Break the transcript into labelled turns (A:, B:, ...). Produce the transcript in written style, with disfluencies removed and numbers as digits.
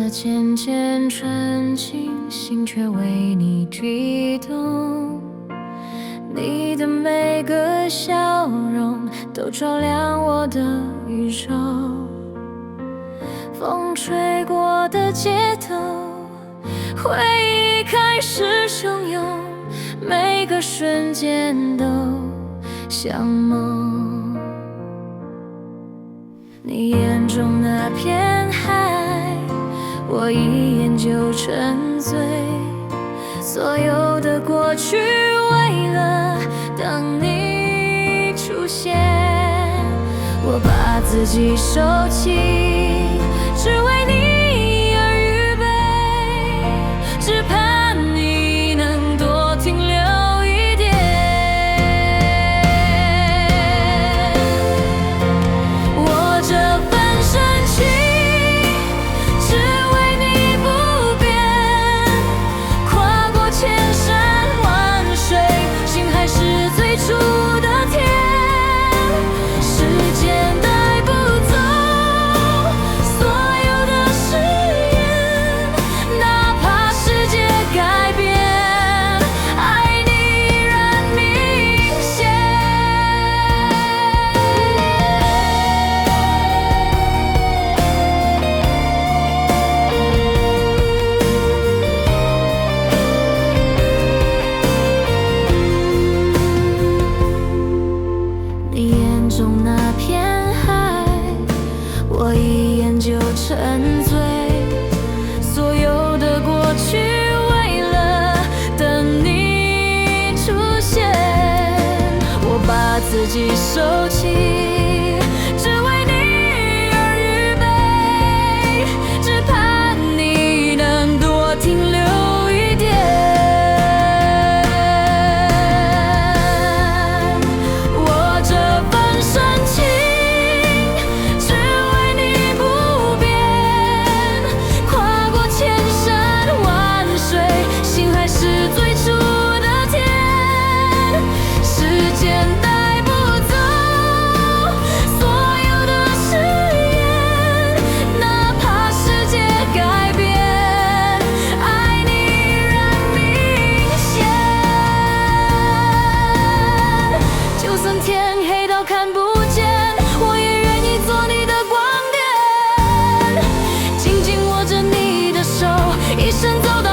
A: 的渐渐纯净，心却为你悸动。你的每个笑容都照亮我的宇宙，风吹过的街头，回忆开始汹涌，每个瞬间都像梦。你眼中那片海，我一眼就沉醉，所有的过去为了等你出现，我把自己收起，只为你而预备，只盼你能多停留一点。我这份深情只为你不变，跨过千山万水，心还是最初的甜。时间带不走所有的誓言，哪怕世界改变，爱你依然明显。你眼中那片海，我一眼就沉醉，所有的过去为了等你出现，我把自己收起，只为你而预备，只盼你能多停留一点。我这份深情只为你不变，跨过千山万水，心还是最初的甜。时间带不走所有的誓言，哪怕世界改变，爱你依然明显。就算天黑到看不见，我也愿意做你的光点，紧紧握着你的手，一生走到